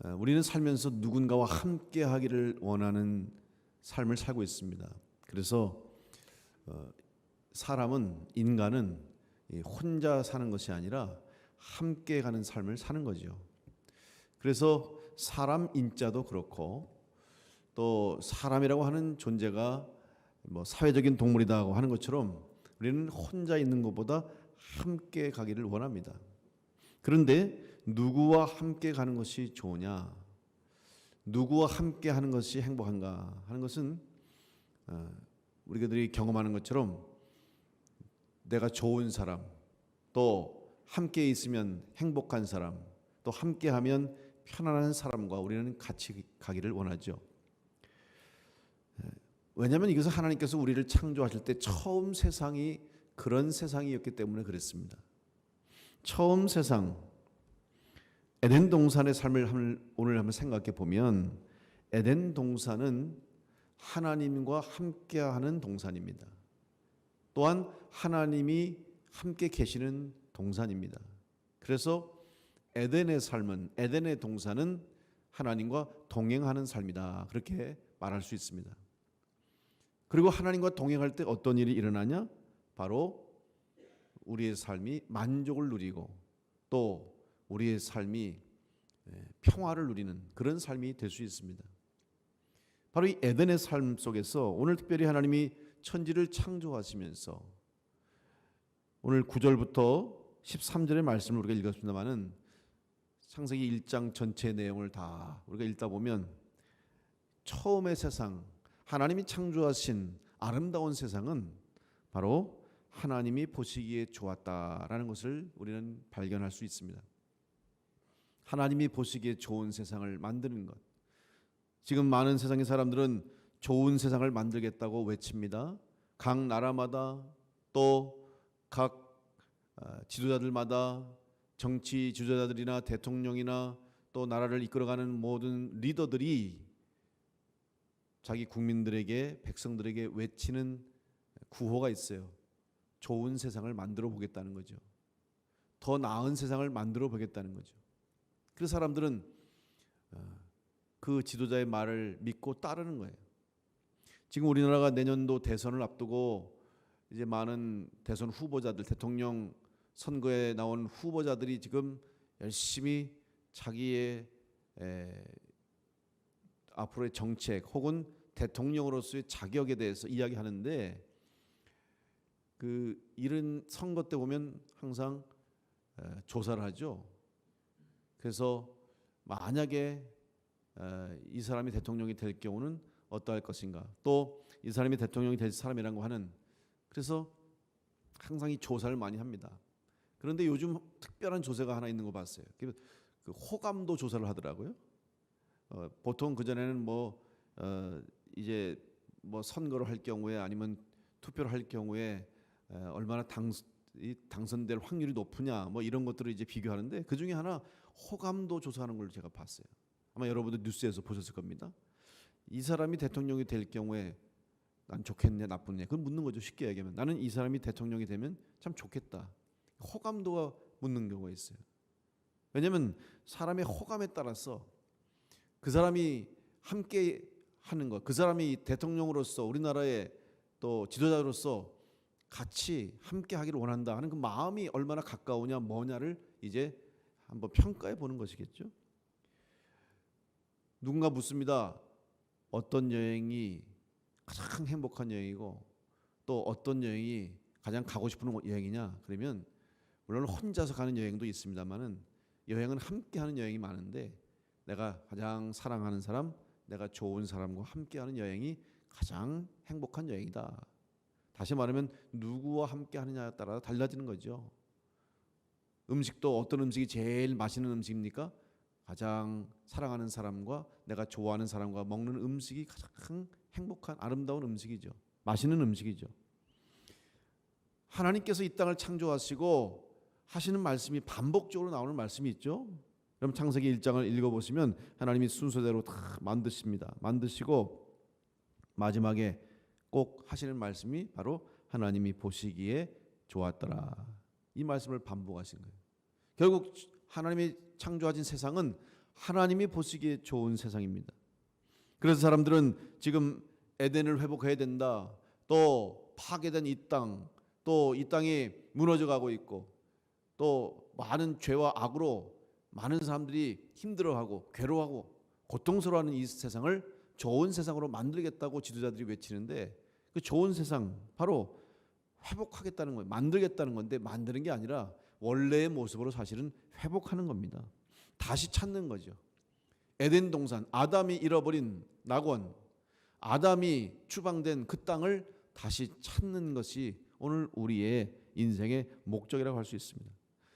우리는 살면서 누군가와 함께 하기를 원하는 삶을 살고 있습니다. 그래서 사람은, 인간은 혼자 사는 것이 아니라 함께 가는 삶을 사는 거죠. 그래서 사람 인자도 그렇고 또 사람이라고 하는 존재가 사회적인 동물이다고 하는 것처럼 우리는 혼자 있는 것보다 함께 가기를 원합니다. 그런데 누구와 함께 가는 것이 좋으냐, 누구와 함께 하는 것이 행복한가 하는 것은 우리들이 경험하는 것처럼 내가 좋은 사람, 또 함께 있으면 행복한 사람, 또 함께하면 편안한 사람과 우리는 같이 가기를 원하죠. 왜냐하면 이것은 하나님께서 우리를 창조하실 때 처음 세상이 그런 세상이었기 때문에 그랬습니다. 처음 세상, 에덴 동산의 삶을 오늘 한번 생각해 보면 에덴 동산은 하나님과 함께하는 동산입니다. 또한 하나님이 함께 계시는 동산입니다. 그래서 에덴의 삶은, 에덴의 동산은 하나님과 동행하는 삶이다, 그렇게 말할 수 있습니다. 그리고 하나님과 동행할 때 어떤 일이 일어나냐? 바로 우리의 삶이 만족을 누리고 또 우리의 삶이 평화를 누리는 그런 삶이 될 수 있습니다. 바로 이 에덴의 삶 속에서 오늘 특별히 하나님이 천지를 창조하시면서 오늘 9절부터 13절의 말씀을 우리가 읽었습니다마는 창세기 1장 전체 내용을 다 우리가 읽다 보면 처음의 세상, 하나님이 창조하신 아름다운 세상은 바로 하나님이 보시기에 좋았다라는 것을 우리는 발견할 수 있습니다. 하나님이 보시기에 좋은 세상을 만드는 것. 지금 많은 세상의 사람들은 좋은 세상을 만들겠다고 외칩니다. 각 나라마다 또 각 지도자들마다 정치 지도자들이나 대통령이나 또 나라를 이끌어가는 모든 리더들이 자기 국민들에게, 백성들에게 외치는 구호가 있어요. 좋은 세상을 만들어 보겠다는 거죠. 더 나은 세상을 만들어 보겠다는 거죠. 그래서 사람들은 그 지도자의 말을 믿고 따르는 거예요. 지금 우리나라가 내년도 대선을 앞두고 이제 많은 대선 후보자들, 대통령 선거에 나온 후보자들이 지금 열심히 자기의 앞으로의 정책 혹은 대통령으로서의 자격에 대해서 이야기하는데 그 이런 선거 때 보면 항상 조사를 하죠. 그래서 만약에 이 사람이 대통령이 될 경우는 어떠할 것인가, 또 이 사람이 대통령이 될 사람이라고 하는, 그래서 항상 이 조사를 많이 합니다. 그런데 요즘 특별한 조사가 하나 있는 거 봤어요. 그 호감도 조사를 하더라고요. 보통 그 전에는 이제 선거를 할 경우에 아니면 투표를 할 경우에 얼마나 당선될 확률이 높으냐 이런 것들을 이제 비교하는데 그 중에 하나 호감도 조사하는 걸 제가 봤어요. 아마 여러분들 뉴스에서 보셨을 겁니다. 이 사람이 대통령이 될 경우에 난 좋겠냐 나쁘냐 그건 묻는 거죠. 쉽게 얘기하면 나는 이 사람이 대통령이 되면 참 좋겠다. 호감도가 묻는 경우가 있어요. 왜냐하면 사람의 호감에 따라서 그 사람이 함께 하는 것, 그 사람이 대통령으로서 우리나라의 또 지도자로서 같이 함께 하기를 원한다 하는 그 마음이 얼마나 가까우냐 뭐냐를 이제 한번 평가해 보는 것이겠죠. 누군가 묻습니다. 어떤 여행이 가장 행복한 여행이고 또 어떤 여행이 가장 가고 싶은 여행이냐? 그러면 물론 혼자서 가는 여행도 있습니다만은 여행은 함께 하는 여행이 많은데 내가 가장 사랑하는 사람, 내가 좋은 사람과 함께하는 여행이 가장 행복한 여행이다. 다시 말하면 누구와 함께 하느냐에 따라 달라지는 거죠. 음식도 어떤 음식이 제일 맛있는 음식입니까? 가장 사랑하는 사람과 내가 좋아하는 사람과 먹는 음식이 가장 행복한 아름다운 음식이죠. 맛있는 음식이죠. 하나님께서 이 땅을 창조하시고 하시는 말씀이 반복적으로 나오는 말씀이 있죠. 그럼 창세기 1장을 읽어보시면 하나님이 순서대로 다 만드십니다. 만드시고 마지막에 꼭 하시는 말씀이 바로 하나님이 보시기에 좋았더라. 이 말씀을 반복하신 거예요. 결국 하나님이 창조하신 세상은 하나님이 보시기에 좋은 세상입니다. 그래서 사람들은 지금 에덴을 회복해야 된다. 또 파괴된 이 땅, 또 이 땅이 무너져 가고 있고 또 많은 죄와 악으로 많은 사람들이 힘들어하고 괴로워하고 고통스러워하는 이 세상을 좋은 세상으로 만들겠다고 지도자들이 외치는데 그 좋은 세상 바로 회복하겠다는 거예요. 만들겠다는 건데 만드는 게 아니라 원래의 모습으로 사실은 회복하는 겁니다. 다시 찾는 거죠. 에덴 동산, 아담이 잃어버린 낙원, 아담이 추방된 그 땅을 다시 찾는 것이 오늘 우리의 인생의 목적이라고 할 수 있습니다.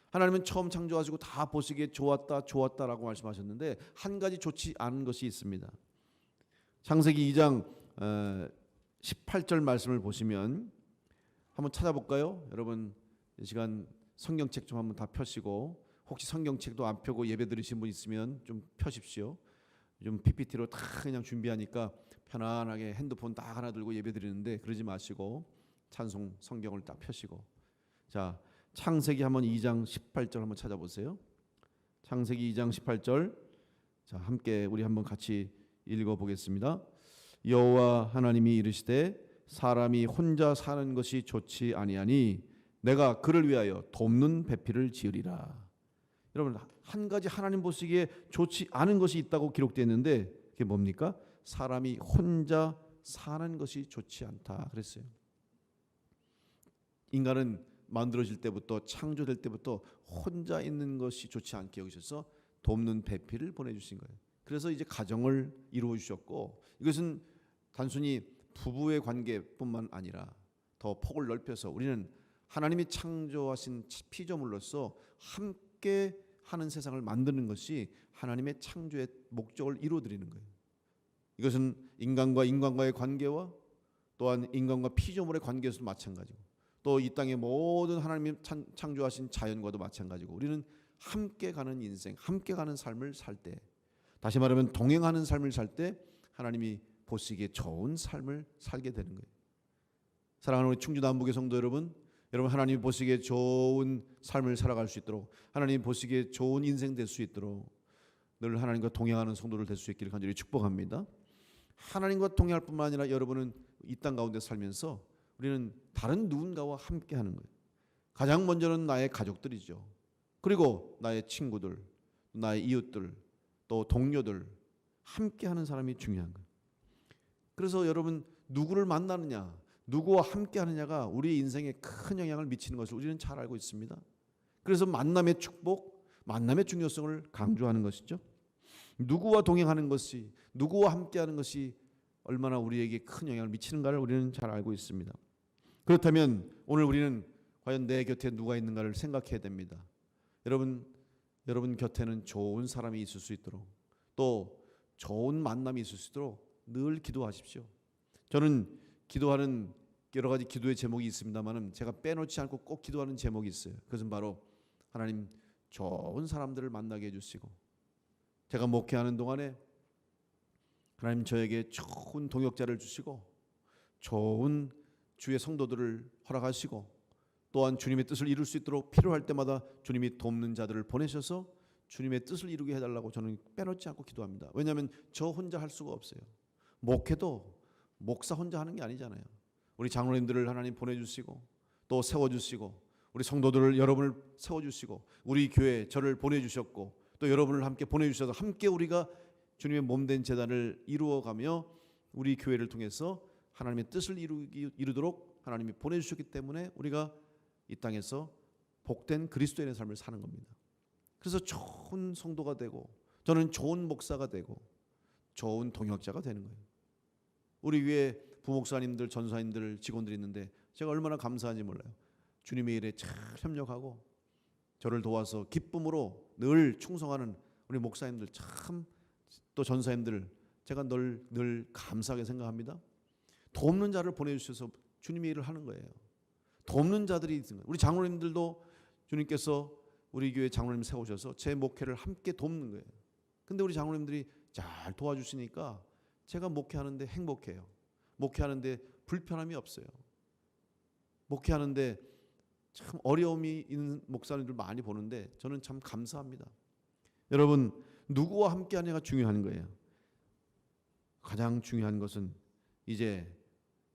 하나님은 처음 창조하시고 다 보시기에 좋았다 좋았다라고 말씀하셨는데 한 가지 좋지 않은 것이 있습니다. 창세기 2장 18절 말씀을 보시면 한번 찾아볼까요? 여러분 이 시간 성경책 좀 한번 다 펴시고 혹시 성경책도 안 펴고 예배 드리신 분 있으면 좀 펴십시오. 좀 PPT로 다 그냥 준비하니까 편안하게 핸드폰 딱 하나 들고 예배 드리는데 그러지 마시고 찬송 성경을 딱 펴시고 자 창세기 한번 2장 18절 한번 찾아보세요. 창세기 2장 18절 자 함께 우리 한번 같이 읽어보겠습니다. 여호와 하나님이 이르시되 사람이 혼자 사는 것이 좋지 아니하니 내가 그를 위하여 돕는 배필을 지으리라. 여러분 한 가지 하나님 보시기에 좋지 않은 것이 있다고 기록되어 있는데 그게 뭡니까? 사람이 혼자 사는 것이 좋지 않다 그랬어요. 인간은 만들어질 때부터 창조될 때부터 혼자 있는 것이 좋지 않게 여기셔서 돕는 배필을 보내주신 거예요. 그래서 이제 가정을 이루어 주셨고 이것은 단순히 부부의 관계뿐만 아니라 더 폭을 넓혀서 우리는 하나님이 창조하신 피조물로서 함께 하는 세상을 만드는 것이 하나님의 창조의 목적을 이루어드리는 거예요. 이것은 인간과 인간과의 관계와 또한 인간과 피조물의 관계에서도 마찬가지고 또 이 땅의 모든 하나님이 창조하신 자연과도 마찬가지고 우리는 함께 가는 인생, 함께 가는 삶을 살 때 다시 말하면 동행하는 삶을 살 때 하나님이 보시기에 좋은 삶을 살게 되는 거예요. 사랑하는 우리 충주 남북의 성도 여러분, 여러분 하나님이 보시기에 좋은 삶을 살아갈 수 있도록 하나님이 보시기에 좋은 인생 될 수 있도록 늘 하나님과 동행하는 성도를 될 수 있기를 간절히 축복합니다. 하나님과 동행할 뿐만 아니라 여러분은 이 땅 가운데 살면서 우리는 다른 누군가와 함께 하는 거예요. 가장 먼저는 나의 가족들이죠. 그리고 나의 친구들, 나의 이웃들, 또 동료들 함께 하는 사람이 중요한 거예요. 그래서 여러분 누구를 만나느냐, 누구와 함께 하느냐가 우리 인생에 큰 영향을 미치는 것을 우리는 잘 알고 있습니다. 그래서 만남의 축복, 만남의 중요성을 강조하는 것이죠. 누구와 동행하는 것이, 누구와 함께 하는 것이 얼마나 우리에게 큰 영향을 미치는가를 우리는 잘 알고 있습니다. 그렇다면 오늘 우리는 과연 내 곁에 누가 있는가를 생각해야 됩니다. 여러분 곁에는 좋은 사람이 있을 수 있도록 또 좋은 만남이 있을 수 있도록 늘 기도하십시오. 저는 기도하는 여러 가지 기도의 제목이 있습니다만은 제가 빼놓지 않고 꼭 기도하는 제목이 있어요. 그것은 바로 하나님 좋은 사람들을 만나게 해주시고 제가 목회하는 동안에 하나님 저에게 좋은 동역자를 주시고 좋은 주의 성도들을 허락하시고 또한 주님의 뜻을 이룰 수 있도록 필요할 때마다 주님이 돕는 자들을 보내셔서 주님의 뜻을 이루게 해달라고 저는 빼놓지 않고 기도합니다. 왜냐하면 저 혼자 할 수가 없어요. 목회도 목사 혼자 하는 게 아니잖아요. 우리 장로님들을 하나님 보내주시고 또 세워주시고 우리 성도들을 여러분을 세워주시고 우리 교회 저를 보내주셨고 또 여러분을 함께 보내주셔서 함께 우리가 주님의 몸된 제단을 이루어가며 우리 교회를 통해서 하나님의 뜻을 이루도록 하나님이 보내주셨기 때문에 우리가 이 땅에서 복된 그리스도인의 삶을 사는 겁니다. 그래서 좋은 성도가 되고 저는 좋은 목사가 되고 좋은 동역자가 되는 거예요. 우리 위에 부목사님들, 전사님들, 직원들이 있는데 제가 얼마나 감사한지 몰라요. 주님의 일에 잘 협력하고 저를 도와서 기쁨으로 늘 충성하는 우리 목사님들 참 또 전사님들 제가 늘 감사하게 생각합니다. 돕는 자를 보내주셔서 주님의 일을 하는 거예요. 돕는 자들이 있는 거예요. 우리 장로님들도 주님께서 우리 교회 장로님 세우셔서 제 목회를 함께 돕는 거예요. 근데 우리 장로님들이 잘 도와주시니까 제가 목회하는데 행복해요. 목회하는데 불편함이 없어요. 목회하는데 참 어려움이 있는 목사님들 많이 보는데 저는 참 감사합니다. 여러분 누구와 함께 하느냐가 중요한 거예요. 가장 중요한 것은 이제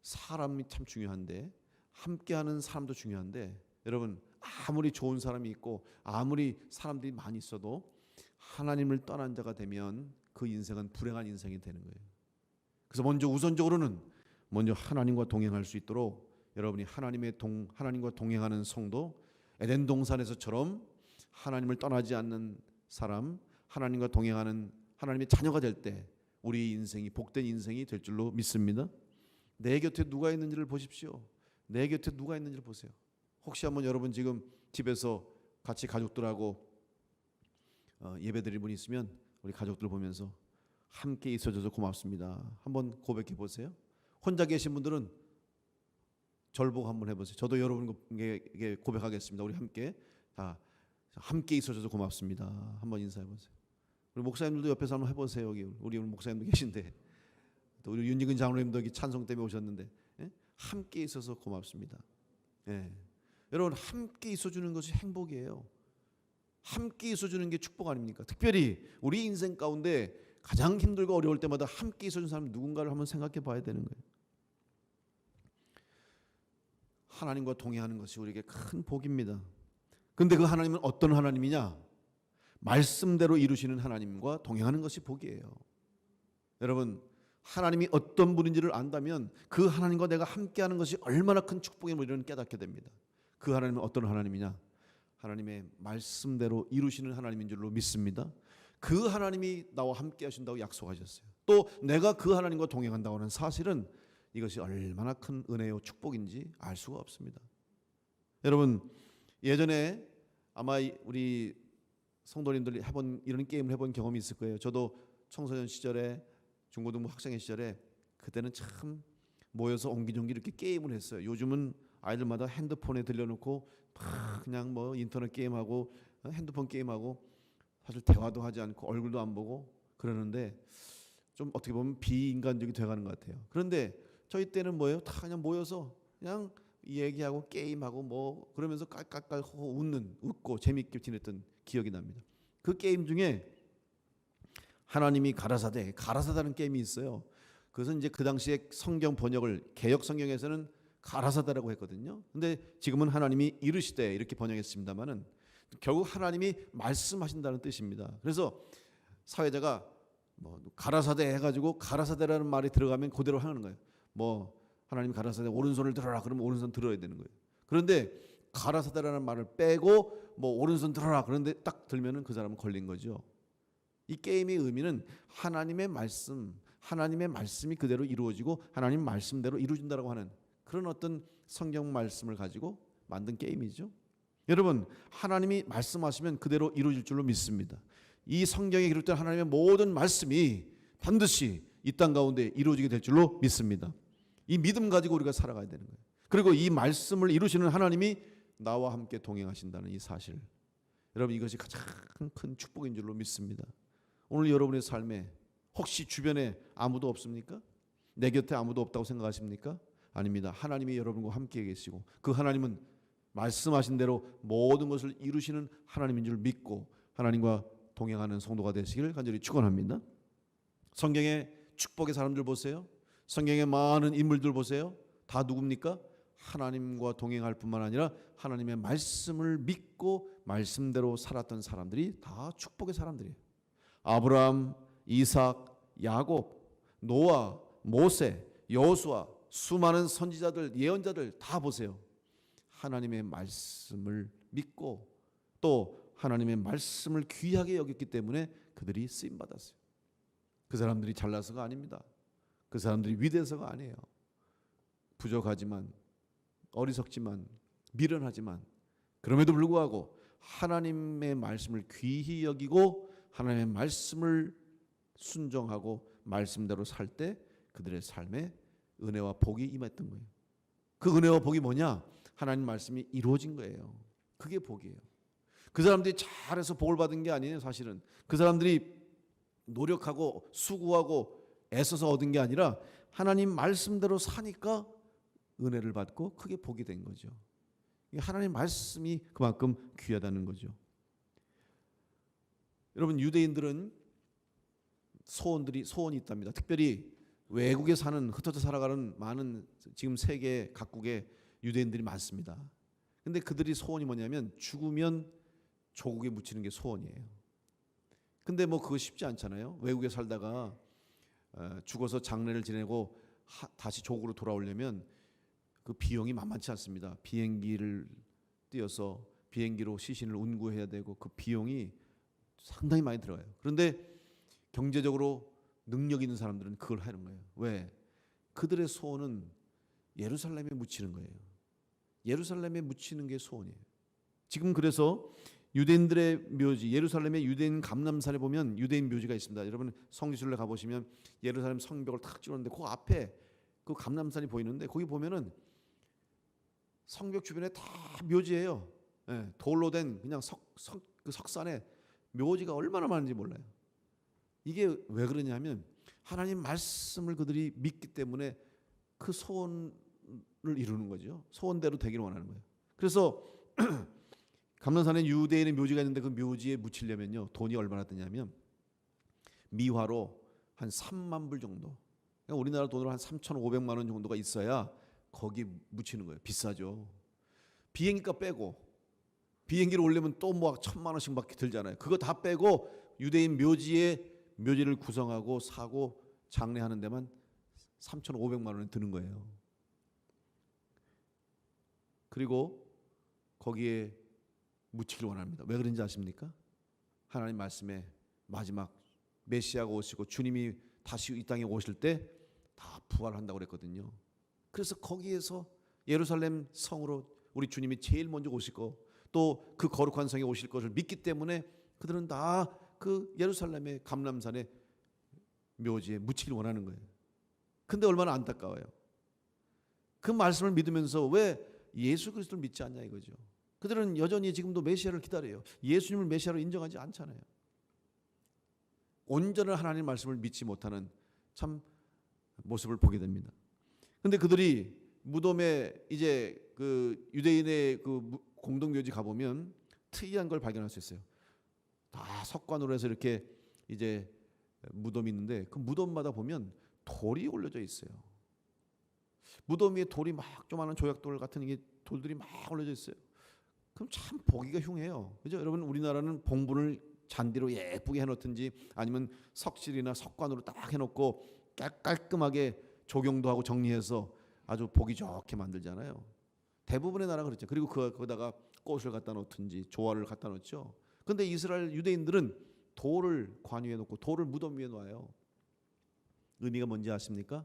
사람이 참 중요한데 함께하는 사람도 중요한데 여러분 아무리 좋은 사람이 있고 아무리 사람들이 많이 있어도 하나님을 떠난 자가 되면 그 인생은 불행한 인생이 되는 거예요. 그래서 먼저 우선적으로는 먼저 하나님과 동행할 수 있도록 여러분이 하나님과 동행하는 성도 에덴 동산에서처럼 하나님을 떠나지 않는 사람, 하나님과 동행하는 하나님의 자녀가 될 때 우리 인생이 복된 인생이 될 줄로 믿습니다. 내 곁에 누가 있는지를 보십시오. 내 곁에 누가 있는지를 보세요. 혹시 한번 여러분 지금 집에서 같이 가족들하고 예배드릴 분이 있으면 우리 가족들 보면서 함께 있어줘서 고맙습니다. 한번 고백해 보세요. 혼자 계신 분들은 절 보고 한번 해보세요. 저도 여러분에게 고백하겠습니다. 우리 함께 다 함께 있어줘서 고맙습니다. 한번 인사해 보세요. 우리 목사님들도 옆에서 한번 해보세요. 여기 우리 목사님도 계신데 또 우리 윤익은 장로님도 여기 찬송 때문에 오셨는데 함께 있어서 고맙습니다. 여러분 함께 있어주는 것이 행복이에요. 함께 있어주는 게 축복 아닙니까? 특별히 우리 인생 가운데 가장 힘들고 어려울 때마다 함께 있어주는 사람 누군가를 한번 생각해 봐야 되는 거예요. 하나님과 동행하는 것이 우리에게 큰 복입니다. 그런데 그 하나님은 어떤 하나님이냐? 말씀대로 이루시는 하나님과 동행하는 것이 복이에요. 여러분 하나님이 어떤 분인지를 안다면 그 하나님과 내가 함께하는 것이 얼마나 큰 축복임을 우리는 깨닫게 됩니다. 그 하나님은 어떤 하나님이냐? 하나님의 말씀대로 이루시는 하나님인 줄로 믿습니다. 그 하나님이 나와 함께 하신다고 약속하셨어요. 또 내가 그 하나님과 동행한다고 하는 사실은 이것이 얼마나 큰 은혜요 축복인지 알 수가 없습니다. 여러분 예전에 아마 우리 성도님들이 이런 게임을 해본 경험이 있을 거예요. 저도 청소년 시절에 중고등부 학생의 시절에 그때는 참 모여서 옹기종기 이렇게 게임을 했어요. 요즘은 아이들마다 핸드폰에 들려놓고 막 그냥 뭐 인터넷 게임하고 핸드폰 게임하고 사실 대화도 하지 않고 얼굴도 안 보고 그러는데 좀 어떻게 보면 비인간적이 돼가는 것 같아요. 그런데 저희 때는 뭐예요? 다 그냥 모여서 그냥 얘기하고 게임하고 뭐 그러면서 깔깔깔 웃고 재밌게 지냈던 기억이 납니다. 그 게임 중에 하나님이 가라사다는 게임이 있어요. 그것은 이제 그 당시에 성경 번역을 개역 성경에서는 가라사다라고 했거든요. 근데 지금은 하나님이 이르시되 이렇게 번역했습니다만은 결국 하나님이 말씀하신다는 뜻입니다. 그래서 사회자가 뭐 가라사대 해가지고 가라사대라는 말이 들어가면 그대로 하는 거예요. 뭐 하나님이 가라사대 오른손을 들어라 그러면 오른손 들어야 되는 거예요. 그런데 가라사대라는 말을 빼고 뭐 오른손 들어라 그런데 딱 들면은 그 사람은 걸린 거죠. 이 게임의 의미는 하나님의 말씀이 그대로 이루어지고 하나님 말씀대로 이루어진다라고 하는 그런 어떤 성경 말씀을 가지고 만든 게임이죠. 여러분 하나님이 말씀하시면 그대로 이루어질 줄로 믿습니다. 이 성경에 기록된 하나님의 모든 말씀이 반드시 이 땅 가운데 이루어지게 될 줄로 믿습니다. 이 믿음 가지고 우리가 살아가야 되는 거예요. 그리고 이 말씀을 이루시는 하나님이 나와 함께 동행하신다는 이 사실, 여러분 이것이 가장 큰 축복인 줄로 믿습니다. 오늘 여러분의 삶에 혹시 주변에 아무도 없습니까? 내 곁에 아무도 없다고 생각하십니까? 아닙니다. 하나님이 여러분과 함께 계시고 그 하나님은 말씀하신 대로 모든 것을 이루시는 하나님인 줄 믿고 하나님과 동행하는 성도가 되시길 간절히 축원합니다. 성경의 축복의 사람들 보세요. 성경의 많은 인물들 보세요. 다 누굽니까? 하나님과 동행할 뿐만 아니라 하나님의 말씀을 믿고 말씀대로 살았던 사람들이 다 축복의 사람들이에요. 아브라함, 이삭, 야곱, 노아, 모세, 여호수아, 수많은 선지자들, 예언자들 다 보세요. 하나님의 말씀을 믿고 또 하나님의 말씀을 귀하게 여겼기 때문에 그들이 쓰임 받았어요. 그 사람들이 잘나서가 아닙니다. 그 사람들이 위대해서가 아니에요. 부족하지만 어리석지만 미련하지만 그럼에도 불구하고 하나님의 말씀을 귀히 여기고 하나님의 말씀을 순종하고 말씀대로 살 때 그들의 삶에 은혜와 복이 임했던 거예요. 그 은혜와 복이 뭐냐? 하나님 말씀이 이루어진 거예요. 그게 복이에요. 그 사람들이 잘해서 복을 받은 게 아니에요. 사실은 그 사람들이 노력하고 수고하고 애써서 얻은 게 아니라 하나님 말씀대로 사니까 은혜를 받고 그게 복이 된 거죠. 하나님 말씀이 그만큼 귀하다는 거죠. 여러분 유대인들은 소원이 있답니다. 특별히 외국에 사는 흩어져 살아가는 많은 지금 세계 각국의 유대인들이 많습니다. 근데 그들이 소원이 뭐냐면 죽으면 조국에 묻히는 게 소원이에요. 근데 뭐 그거 쉽지 않잖아요. 외국에 살다가 죽어서 장례를 지내고 다시 조국으로 돌아오려면 그 비용이 만만치 않습니다. 비행기를 띄어서 비행기로 시신을 운구해야 되고 그 비용이 상당히 많이 들어가요. 그런데 경제적으로 능력 있는 사람들은 그걸 하는 거예요. 왜? 그들의 소원은 예루살렘에 묻히는 거예요. 예루살렘에 묻히는 게 소원이에요. 지금 그래서 유대인들의 묘지, 예루살렘의 유대인 감람산에 보면 유대인 묘지가 있습니다. 여러분 성지순례 가보시면 예루살렘 성벽을 탁 찍었는데 그 앞에 그 감람산이 보이는데 거기 보면은 성벽 주변에 다 묘지예요. 예, 돌로 된 그냥 그 석산에 묘지가 얼마나 많은지 몰라요. 이게 왜 그러냐면 하나님 말씀을 그들이 믿기 때문에 그 소원을 이루는 거죠. 소원대로 되기를 원하는 거예요. 그래서 감람산에 유대인의 묘지가 있는데 그 묘지에 묻히려면요 돈이 얼마나 드냐면 미화로 한 3만 불 정도, 그러니까 우리나라 돈으로 한 3,500만 원 정도가 있어야 거기 묻히는 거예요. 비싸죠. 비행기값 빼고 비행기를 오려면 또 뭐 1,000만 원씩밖에 들잖아요. 그거 다 빼고 유대인 묘지를 구성하고 사고 장례하는 데만 3,500만 원이 드는 거예요. 그리고 거기에 묻히길 원합니다. 왜 그런지 아십니까? 하나님 말씀에 마지막 메시아가 오시고 주님이 다시 이 땅에 오실 때 다 부활한다고 그랬거든요. 그래서 거기에서 예루살렘 성으로 우리 주님이 제일 먼저 오실 거, 또 그 거룩한 성에 오실 것을 믿기 때문에 그들은 다 그 예루살렘의 감람산의 묘지에 묻히길 원하는 거예요. 근데 얼마나 안타까워요. 그 말씀을 믿으면서 왜 예수 그리스도를 믿지 않냐 이거죠. 그들은 여전히 지금도 메시아를 기다려요. 예수님을 메시아로 인정하지 않잖아요. 온전한 하나님의 말씀을 믿지 못하는 참 모습을 보게 됩니다. 근데 그들이 무덤에 이제 그 유대인의 그 공동묘지 가보면 특이한 걸 발견할 수 있어요. 다 석관으로 해서 이렇게 이제 무덤이 있는데 그 무덤마다 보면 돌이 올려져 있어요. 무덤 위에 돌이 막 조그마한 조약돌 같은 게 돌들이 막 올려져 있어요. 그럼 참 보기가 흉해요. 그죠? 여러분 우리나라는 봉분을 잔디로 예쁘게 해놓든지 아니면 석실이나 석관으로 딱 해놓고 깔끔하게 조경도 하고 정리해서 아주 보기 좋게 만들잖아요. 대부분의 나라가 그렇죠. 그리고 거기다가 꽃을 갖다 놓든지 조화를 갖다 놓죠. 그런데 이스라엘 유대인들은 돌을 관유해 놓고 돌을 무덤 위에 놔요. 의미가 뭔지 아십니까?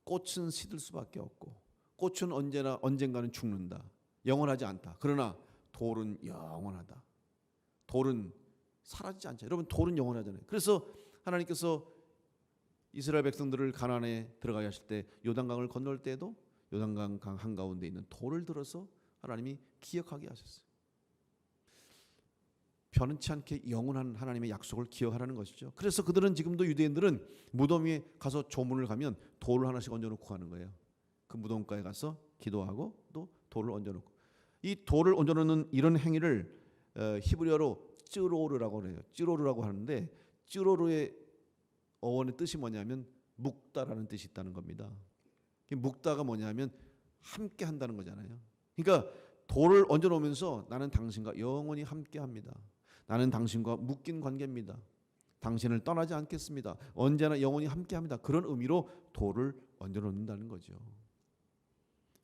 꽃은 시들 수밖에 없고 꽃은 언젠가는 죽는다. 영원하지 않다. 그러나 돌은 영원하다. 돌은 사라지지 않죠. 여러분 돌은 영원하잖아요. 그래서 하나님께서 이스라엘 백성들을 가나안에 들어가게 하실 때 요단강을 건널 때에도 요단강 한가운데 있는 돌을 들어서 하나님이 기억하게 하셨어요. 변치 않게 영원한 하나님의 약속을 기억하라는 것이죠. 그래서 그들은 지금도 유대인들은 무덤 위에 가서 조문을 가면 돌을 하나씩 얹어놓고 가는 거예요. 그 무덤가에 가서 기도하고 또 돌을 얹어놓고, 이 돌을 얹어놓는 이런 행위를 히브리어로 쯔로르라고 해요. 쯔로르라고 하는데 쯔로르의 어원의 뜻이 뭐냐면 묵다라는 뜻이 있다는 겁니다. 묵다가 뭐냐면 함께 한다는 거잖아요. 그러니까 돌을 얹어놓으면서 나는 당신과 영원히 함께합니다. 나는 당신과 묶인 관계입니다. 당신을 떠나지 않겠습니다. 언제나 영원히 함께합니다. 그런 의미로 돌을 얹어놓는다는 거죠.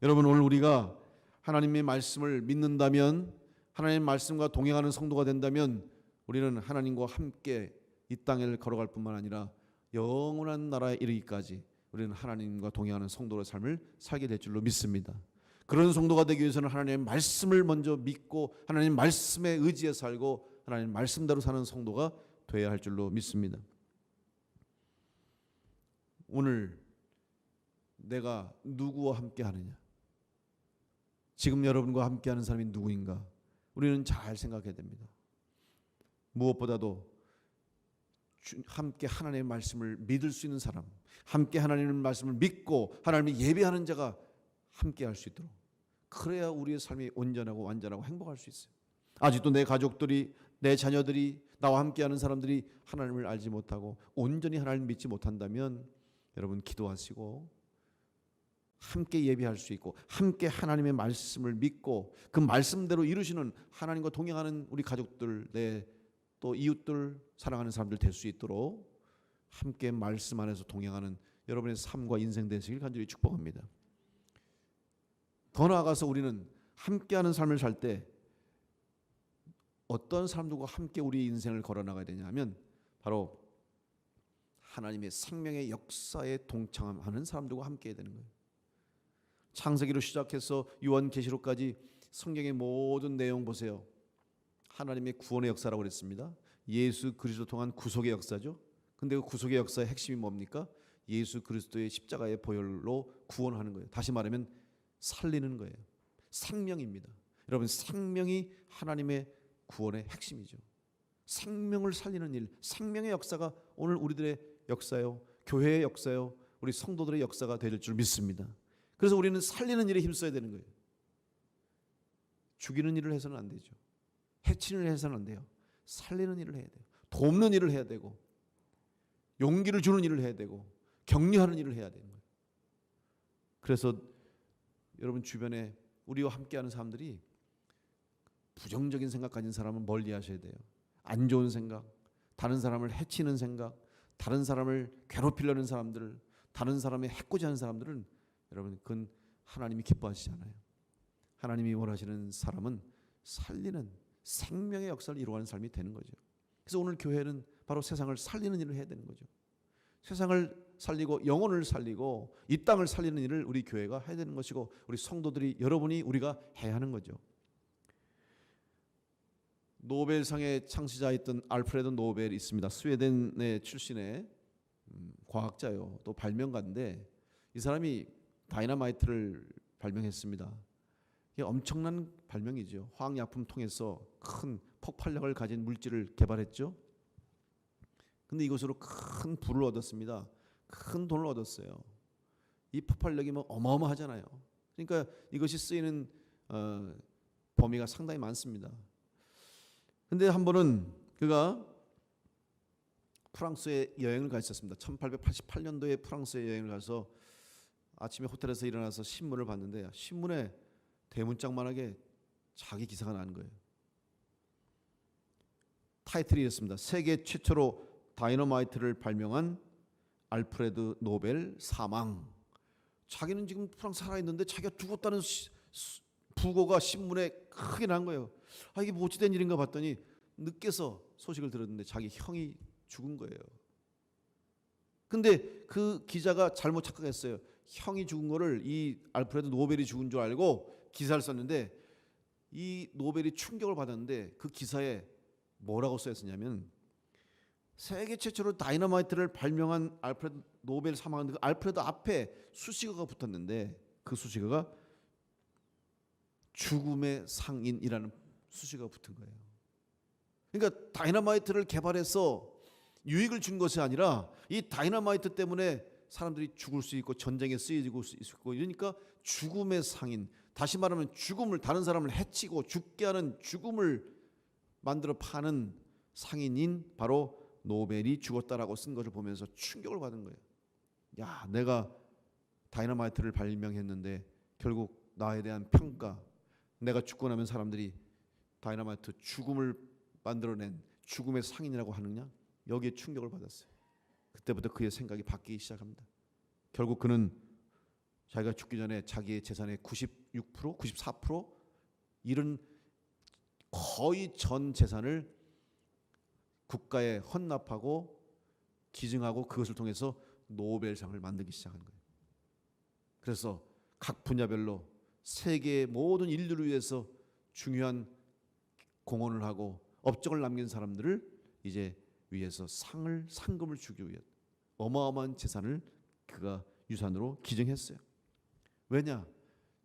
여러분 오늘 우리가 하나님의 말씀을 믿는다면, 하나님의 말씀과 동행하는 성도가 된다면 우리는 하나님과 함께 이 땅을 걸어갈 뿐만 아니라 영원한 나라에 이르기까지 우리는 하나님과 동행하는 성도의 삶을 살게 될 줄로 믿습니다. 그런 성도가 되기 위해서는 하나님의 말씀을 먼저 믿고 하나님 말씀에 의지해 살고 하나님 말씀대로 사는 성도가 되어야 할 줄로 믿습니다. 오늘 내가 누구와 함께 하느냐? 지금 여러분과 함께 하는 사람이 누구인가? 우리는 잘 생각해야 됩니다. 무엇보다도 함께 하나님의 말씀을 믿을 수 있는 사람, 함께 하나님의 말씀을 믿고 하나님을 예배하는 자가 함께 할 수 있도록, 그래야 우리의 삶이 온전하고 완전하고 행복할 수 있어요. 아직도 내 가족들이, 내 자녀들이, 나와 함께하는 사람들이 하나님을 알지 못하고 온전히 하나님을 믿지 못한다면 여러분 기도하시고 함께 예배할 수 있고 함께 하나님의 말씀을 믿고 그 말씀대로 이루시는 하나님과 동행하는 우리 가족들, 또 이웃들, 사랑하는 사람들 될 수 있도록 함께 말씀 안에서 동행하는 여러분의 삶과 인생 되시길 간절히 축복합니다. 더 나아가서 우리는 함께하는 삶을 살 때 어떤 사람들과 함께 우리 인생을 걸어나가야 되냐 하면 바로 하나님의 생명의 역사에 동참하는 사람들과 함께 해야 되는 거예요. 창세기로 시작해서 요한계시록까지 성경의 모든 내용 보세요. 하나님의 구원의 역사라고 그랬습니다. 예수 그리스도 통한 구속의 역사죠. 근데 그 구속의 역사의 핵심이 뭡니까? 예수 그리스도의 십자가의 보혈로 구원하는 거예요. 다시 말하면 살리는 거예요. 생명입니다. 여러분, 생명이 하나님의 구원의 핵심이죠. 생명을 살리는 일, 생명의 역사가 오늘 우리들의 역사요, 교회의 역사요, 우리 성도들의 역사가 될 줄 믿습니다. 그래서 우리는 살리는 일에 힘써야 되는 거예요. 죽이는 일을 해서는 안 되죠. 해치는 일을 해서는 안 돼요. 살리는 일을 해야 돼요. 돕는 일을 해야 되고 용기를 주는 일을 해야 되고 격려하는 일을 해야 되는 거예요. 그래서 여러분 주변에 우리와 함께하는 사람들이 부정적인 생각 가진 사람은 멀리 하셔야 돼요. 안 좋은 생각, 다른 사람을 해치는 생각, 다른 사람을 괴롭히려는 사람들, 다른 사람의 해코지 하는 사람들은 여러분 그건 하나님이 기뻐하시지 않아요. 하나님이 원하시는 사람은 살리는 생명의 역사를 이루어가는 삶이 되는 거죠. 그래서 오늘 교회는 바로 세상을 살리는 일을 해야 되는 거죠. 세상을 살리고 영혼을 살리고 이 땅을 살리는 일을 우리 교회가 해야 되는 것이고 우리 성도들이 여러분이 우리가 해야 하는 거죠. 노벨상의 창시자였던 알프레드 노벨이 있습니다. 스웨덴의 출신의 과학자요, 또 발명가인데 이 사람이 다이너마이트를 발명했습니다. 이게 엄청난 발명이죠. 화학약품 통해서 큰 폭발력을 가진 물질을 개발했죠. 근데 이것으로 큰 부를 얻었습니다. 큰 돈을 얻었어요. 이 폭발력이 뭐 어마어마하잖아요. 그러니까 이것이 쓰이는 범위가 상당히 많습니다. 근데 한 번은 그가 프랑스에 여행을 가 있었습니다. 1888년도에 프랑스에 여행을 가서 아침에 호텔에서 일어나서 신문을 봤는데 신문에 대문짝만하게 자기 기사가 나는 거예요. 타이틀이 이렇습니다. 세계 최초로 다이너마이트를 발명한 알프레드 노벨 사망. 자기는 지금 프랑스 살아있는데 자기가 죽었다는 부고가 신문에 크게 난 거예요. 이게 뭐 어찌된 일인가 봤더니 늦게서 소식을 들었는데 자기 형이 죽은 거예요. 근데 그 기자가 잘못 착각했어요. 형이 죽은 거를 이 알프레드 노벨이 죽은 줄 알고 기사를 썼는데 이 노벨이 충격을 받았는데 그 기사에 뭐라고 써있었냐면 세계 최초로 다이너마이트를 발명한 알프레드 노벨 사망한 그 알프레드 앞에 수식어가 붙었는데 그 수식어가 죽음의 상인이라는 수식어가 붙은 거예요. 그러니까 다이너마이트를 개발해서 유익을 준 것이 아니라 이 다이너마이트 때문에 사람들이 죽을 수 있고 전쟁에 쓰여지고 있고 이러니까 죽음의 상인, 다시 말하면 죽음을 다른 사람을 해치고 죽게 하는 죽음을 만들어 파는 상인인 바로 노벨이 죽었다라고 쓴 것을 보면서 충격을 받은 거예요. 야, 내가 다이너마이트를 발명했는데 결국 나에 대한 평가, 내가 죽고 나면 사람들이 다이너마이트 죽음을 만들어낸 죽음의 상인이라고 하느냐? 여기에 충격을 받았어요. 그때부터 그의 생각이 바뀌기 시작합니다. 결국 그는 자기가 죽기 전에 자기의 재산의 96%, 94% 이런 거의 전 재산을 국가에 헌납하고 기증하고 그것을 통해서 노벨상을 만들기 시작한 거예요. 그래서 각 분야별로 세계의 모든 인류를 위해서 중요한 공헌을 하고 업적을 남긴 사람들을 이제 위해서 상금을 주기 위해 어마어마한 재산을 그가 유산으로 기증했어요. 왜냐?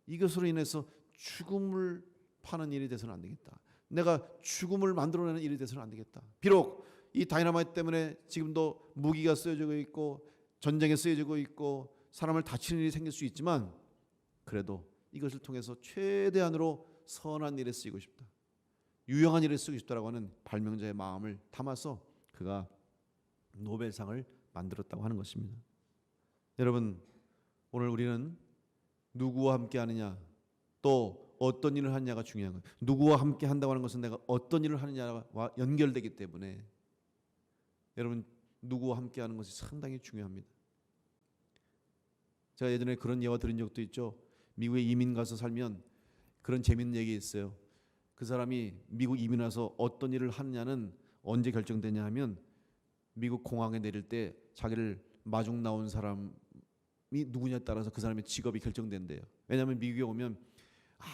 이것으로 인해서 죽음을 파는 일이 돼서는 안 되겠다. 내가 죽음을 만들어내는 일이 돼서는 안 되겠다. 비록 이 다이너마이트 때문에 지금도 무기가 쓰여지고 있고 전쟁에 쓰여지고 있고 사람을 다치는 일이 생길 수 있지만 그래도 이것을 통해서 최대한으로 선한 일에 쓰이고 싶다. 유용한 일에 쓰고 싶다라고 하는 발명자의 마음을 담아서 그가 노벨상을 만들었다고 하는 것입니다. 여러분, 오늘 우리는 누구와 함께 하느냐, 또 어떤 일을 하느냐가 중요한 거예요. 누구와 함께 한다고 하는 것은 내가 어떤 일을 하느냐와 연결되기 때문에 여러분, 누구와 함께 하는 것이 상당히 중요합니다. 제가 예전에 그런 예화 드린 적도 있죠. 미국에 이민 가서 살면 그런 재밌는 얘기 있어요. 그 사람이 미국 이민 와서 어떤 일을 하느냐는 언제 결정되냐 하면 미국 공항에 내릴 때 자기를 마중 나온 사람이 누구냐에 따라서 그 사람의 직업이 결정된대요. 왜냐하면 미국에 오면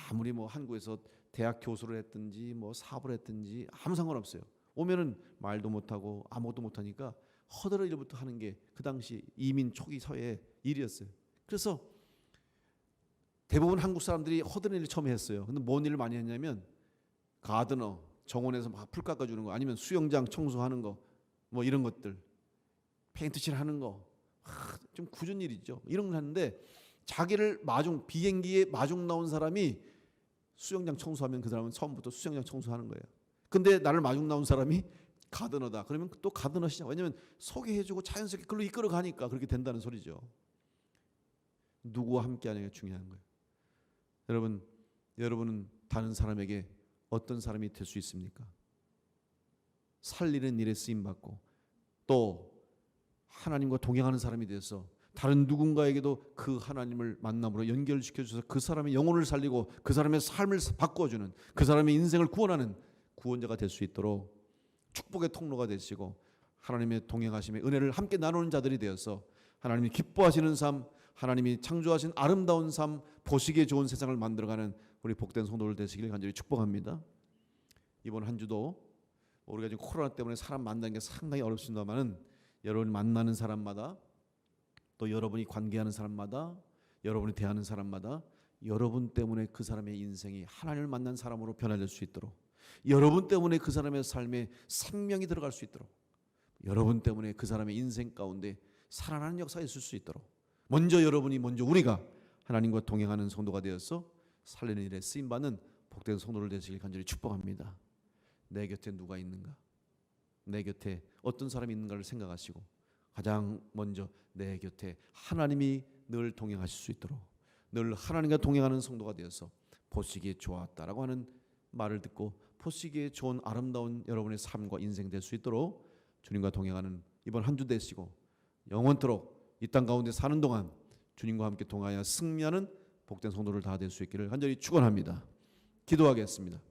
아무리 뭐 한국에서 대학 교수를 했든지 뭐 사업을 했든지 아무 상관없어요. 오면은 말도 못하고 아무것도 못하니까 허드렛 일부터 하는 게 그 당시 이민 초기 서해의 일이었어요. 그래서 대부분 한국 사람들이 허드렛 일을 처음 했어요. 근데 뭔 일을 많이 했냐면 가드너, 정원에서 막 풀 깎아주는 거, 아니면 수영장 청소하는 거, 뭐 이런 것들, 페인트 칠하는 거, 좀 굳은 일이죠. 이런 걸 하는데 자기를 비행기에 마중 나온 사람이 수영장 청소하면 그 사람은 처음부터 수영장 청소하는 거예요. 근데 나를 마중 나온 사람이 가드너다. 그러면 또 가드너 시작. 왜냐하면 소개해주고 자연스럽게 그걸로 이끌어 가니까 그렇게 된다는 소리죠. 누구와 함께하느냐가 중요한 거예요. 여러분은 다른 사람에게 어떤 사람이 될 수 있습니까? 살리는 일에 쓰임 받고 또 하나님과 동행하는 사람이 되어서 다른 누군가에게도 그 하나님을 만남으로 연결시켜 주셔서 그 사람의 영혼을 살리고 그 사람의 삶을 바꿔주는, 그 사람의 인생을 구원하는 구원자가 될 수 있도록 축복의 통로가 되시고 하나님의 동행하심의 은혜를 함께 나누는 자들이 되어서 하나님이 기뻐하시는 삶, 하나님이 창조하신 아름다운 삶, 보시기에 좋은 세상을 만들어가는 우리 복된 성도들 되시길 간절히 축복합니다. 이번 한 주도 우리가 지금 코로나 때문에 사람 만나는 게 상당히 어렵습니다만은 여러분이 만나는 사람마다, 또 여러분이 관계하는 사람마다, 여러분이 대하는 사람마다 여러분 때문에 그 사람의 인생이 하나님을 만난 사람으로 변화될 수 있도록, 여러분 때문에 그 사람의 삶에 생명이 들어갈 수 있도록, 여러분 때문에 그 사람의 인생 가운데 살아나는 역사가 있을 수 있도록, 먼저 우리가 하나님과 동행하는 성도가 되어서 살리는 일에 쓰임받는 복된 성도를 되시길 간절히 축복합니다. 내 곁에 누가 있는가? 내 곁에 어떤 사람이 있는가를 생각하시고 가장 먼저 내 곁에 하나님이 늘 동행하실 수 있도록, 늘 하나님과 동행하는 성도가 되어서 보시기에 좋았다라고 하는 말을 듣고 보시기에 좋은 아름다운 여러분의 삶과 인생 될 수 있도록 주님과 동행하는 이번 한 주 되시고 영원토록 이 땅 가운데 사는 동안 주님과 함께 동하여 승리하는 복된 성도를 다 될 수 있기를 간절히 축원합니다. 기도하겠습니다.